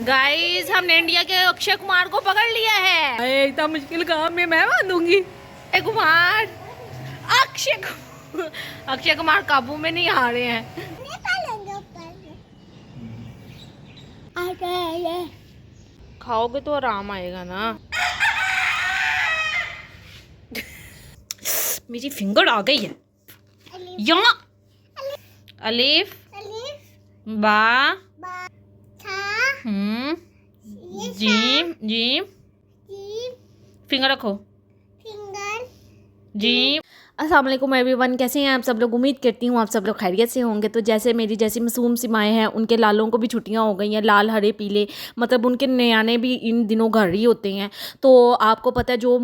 Guys हमने India के अक्षय कुमार को पकड़ लिया है। इतना मुश्किल काम में मैं बांधूंगी। अक्षय कुमार अक्षय कुमार काबू में नहीं आ रहे हैं। खाओगे तो आराम आएगा ना। मेरी फिंगर आ गई है यहाँ। अलिफ बा जीम जीम फिंगर रखो जीम। अस्सलाम वालेकुम एवरीवन, कैसे हैं आप सब लोग। उम्मीद करती हूँ आप सब लोग खैरियत से होंगे। तो जैसे मेरी जैसी मासूम सी माएँ हैं, उनके लालों को भी छुट्टियाँ हो गई हैं, लाल हरे पीले, मतलब उनके नयाने भी इन दिनों घर ही होते हैं। तो आपको पता है जो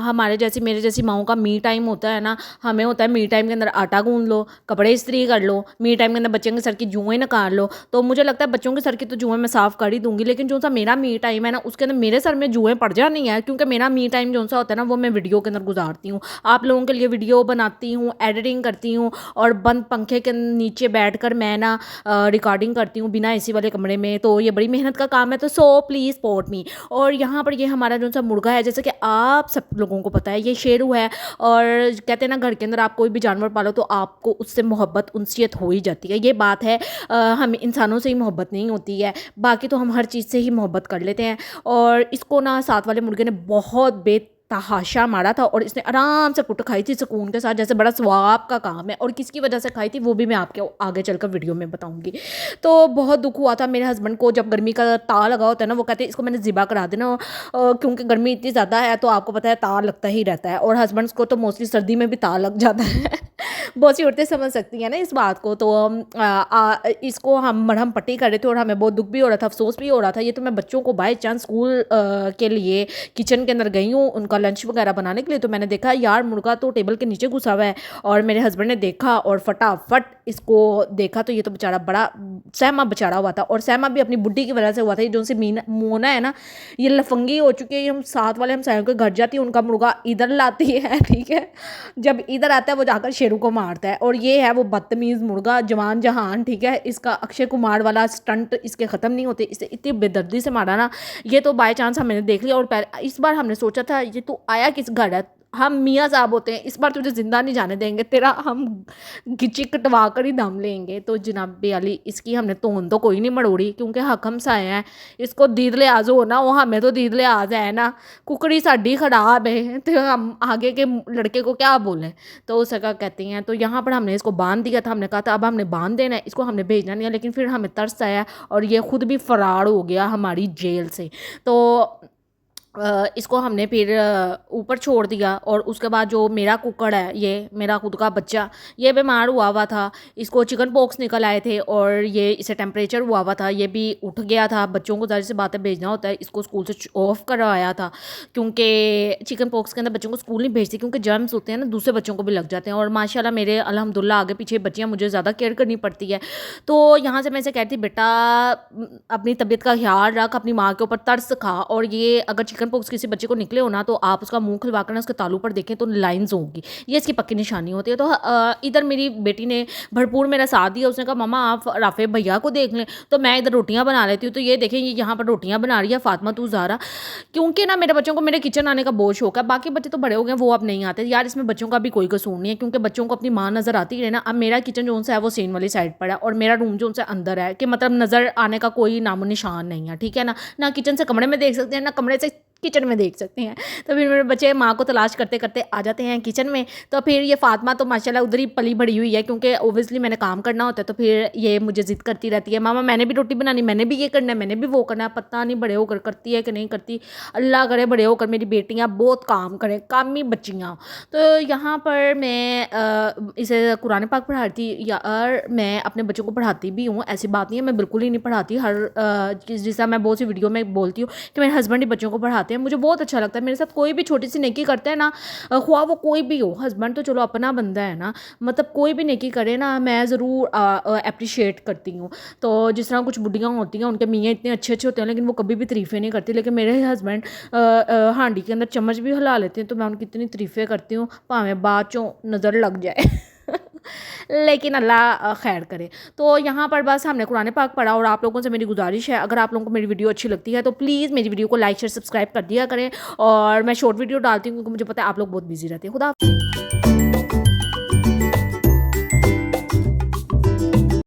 हमारे जैसी मेरे जैसी माओं का मी टाइम होता है ना, हमें होता है मी टाइम के अंदर आटा गूंद लो, कपड़े इस्त्री कर लो, मी टाइम के अंदर बच्चों के सर की जुएँ निकाल लो। तो मुझे लगता है बच्चों के सर की तो जुएँ मैं साफ़ कर ही दूँगी, लेकिन जो सा मेरा मी टाइम है ना, उसके अंदर मेरे सर में जुएँ पड़ जानी है, क्योंकि मेरा मी टाइम जो सा होता है ना, वो मैं वीडियो के अंदर गुजारती हूँ, आप लोगों के लिए वीडियो बनाती हूँ, एडिटिंग करती हूँ, और बंद पंखे के नीचे बैठकर मैं ना रिकॉर्डिंग करती हूँ बिना एसी वाले कमरे में। तो ये बड़ी मेहनत का काम है, तो सो प्लीज़ सपोर्ट मी। और यहाँ पर ये हमारा जो सा मुर्गा है, जैसे कि आप सब लोगों को पता है, ये शेरू है। और कहते हैं ना, घर के अंदर आप कोई भी जानवर पालो तो आपको उससे मोहब्बत उनसियत हो ही जाती है। ये बात है, हम इंसानों से ही मोहब्बत नहीं होती है, बाकी तो हम हर चीज़ से ही मोहब्बत कर लेते हैं। और इसको ना साथ वाले मुर्गे ने बहुत तहाशा मारा था, और इसने आराम से कुट खाई थी सुकून के साथ, जैसे बड़ा स्वाब का काम है। और किसकी वजह से खाई थी वो भी मैं आपके आगे चलकर वीडियो में बताऊंगी। तो बहुत दुख हुआ था मेरे हस्बैंड को, जब गर्मी का तार लगा होता है ना, वो कहते हैं इसको मैंने ज़िबा करा देना, क्योंकि गर्मी इतनी ज़्यादा है, तो आपको पता है तार लगता ही रहता है। और हस्बैंड्स को तो मोस्टली सर्दी में भी तार लग जाता है। बहुत सी औरतें समझ सकती हैं ना इस बात को। तो इसको हम मरहम पट्टी कर रहे थे, और हमें बहुत दुख भी हो रहा था, अफसोस भी हो रहा था। ये तो मैं बच्चों को बाय चांस स्कूल के लिए किचन के अंदर गई हूँ उनका लंच वगैरह बनाने के लिए, तो मैंने देखा यार मुर्गा तो टेबल के नीचे घुसा हुआ है। और मेरे हस्बैंड ने देखा और फटाफट इसको देखा, तो ये तो बेचारा बड़ा सहमा बेचारा हुआ था, और सहमा भी अपनी बुड्ढी की वजह से हुआ था। ये जो से मोना है ना, ये लफंगी हो चुकी है। हम साथ वाले हम सायों के घर जाती है, उनका मुर्गा इधर लाती है, ठीक है, जब इधर आता है वो जाकर शेरू को मारता है। और ये है वो बदतमीज़ मुर्गा जवान जहान, ठीक है। इसका अक्षय कुमार वाला स्टंट इसके ख़त्म नहीं होते, इसे इतनी बेदर्दी से मारा ना। ये तो बाय चांस हमने देख लिया, और इस बार हमने सोचा था ये तो आया किस घर है, हम मियाँ साहब होते हैं, इस बार तुझे ज़िंदा नहीं जाने देंगे, तेरा हम गिची कटवा कर ही दम लेंगे। तो जनाबे अली इसकी हमने तोन तो कोई नहीं मड़ोड़ी, क्योंकि हक हम साए हैं। इसको दीद लिहाज हो ना, वो हमें तो दीद लिहाज है ना, कुकड़ी साड़ी खराब है, तो हम आगे के लड़के को क्या बोलें। तो उस जगह कहती हैं। तो यहाँ पर हमने इसको बांध दिया था, हमने कहा था अब हमने बांध देना है, इसको हमने भेजना नहीं है, लेकिन फिर हमें तरस आया और ये खुद भी फरार हो गया हमारी जेल से। तो इसको हमने फिर ऊपर छोड़ दिया। और उसके बाद जो मेरा कुक्कड़ है, ये मेरा खुद का बच्चा, ये बीमार हुआ हुआ था, इसको चिकन पॉक्स निकल आए थे, और ये इसे टेम्परेचर हुआ हुआ था, ये भी उठ गया था। बच्चों को ज़ाहिर सी बात है भेजना होता है, इसको स्कूल से ऑफ करवाया था, क्योंकि चिकन पॉक्स के अंदर बच्चों को स्कूल नहीं भेजते, क्योंकि जर्म्स होते हैं ना, दूसरे बच्चों को भी लग जाते हैं। और माशाल्लाह मेरे अल्हम्दुलिल्लाह आगे पीछे बच्चियाँ, मुझे ज़्यादा केयर करनी पड़ती है। तो यहाँ से मैं इसे कहती बेटा अपनी तबीयत का ख्याल रख, अपनी माँ के ऊपर तरस खा। और ये अगर चिकन पॉक्स किसी बच्चे को निकले हो ना, तो आप उसका मुंह खुलवा कर ना उसके तालू पर देखें तो लाइंस होंगी, ये इसकी पक्की निशानी होती है। तो इधर मेरी बेटी ने भरपूर मेरा साथ दिया, उसने कहा मम्मा आप राफे भैया को देख लें, तो मैं इधर रोटियां बना लेती हूँ। तो ये देखें, ये यहाँ पर रोटियां बना रही है फातिमा तू ज़ारा, क्योंकि ना मेरे बच्चों को मेरे किचन आने का बहुत शौक है। बाकी बच्चे तो बड़े हो गए, वो अब नहीं आते यार, इसमें बच्चों का भी कोई कसूर नहीं है, क्योंकि बच्चों को अपनी माँ नज़र आती है ना। अब मेरा किचन जो है वो सीन वाली साइड पर है, और मेरा रूम जो है अंदर है, कि मतलब नज़र आने का कोई नामो निशान नहीं है, ठीक है ना। ना किचन से कमरे में देख सकते हैं, ना कमरे से किचन में देख सकते हैं। तो फिर मेरे बच्चे माँ को तलाश करते करते आ जाते हैं किचन में। तो फिर ये फातिमा तो माशाल्लाह उधर ही पली बड़ी हुई है, क्योंकि ओबियसली मैंने काम करना होता है। तो फिर ये मुझे ज़िद करती रहती है, मामा मैंने भी रोटी बनानी, मैंने भी ये करना है, मैंने भी वो करना है। पता नहीं बड़े होकर करती है कि नहीं करती, अल्लाह करे बड़े होकर मेरी बेटियाँ बहुत काम करें, कामी बच्चियाँ। तो यहाँ पर मैं इसे कुरान पाक पढ़ाती, यार मैं अपने बच्चों को पढ़ाती भी हूँ, ऐसी बात नहीं है मैं बिल्कुल ही नहीं पढ़ाती। जैसा मैं बहुत सी वीडियो में बोलती हूँ कि मेरे हस्बैंड ही बच्चों को पढ़ाते हैं, मुझे बहुत अच्छा लगता है। मेरे साथ कोई भी छोटी सी नेकी करता है ना, ख्वाह वो कोई भी हो, हस्बैंड तो चलो अपना बंदा है ना, मतलब कोई भी नेकी करे ना, मैं ज़रूर अप्रिशिएट करती हूँ। तो जिस तरह कुछ बुढ़ियाँ होती हैं, उनके मियाँ इतने अच्छे अच्छे होते हैं, लेकिन वो कभी भी तारीफ़ें नहीं करती, लेकिन मेरे हस्बैंड हांडी के अंदर चम्मच भी हिला लेते हैं, तो मैं उनकी इतनी तारीफ़ें करती हूँ, भावें बाद चों नज़र लग जाए। लेकिन अल्लाह खैर करे। तो यहाँ पर बस हमने कुरान पाक पढ़ा और आप लोगों से मेरी गुजारिश है, अगर आप लोगों को मेरी वीडियो अच्छी लगती है तो प्लीज़ मेरी वीडियो को लाइक शेयर सब्सक्राइब कर दिया करें। और मैं शॉर्ट वीडियो डालती हूँ क्योंकि मुझे पता है आप लोग बहुत बिजी रहते हैं। खुदा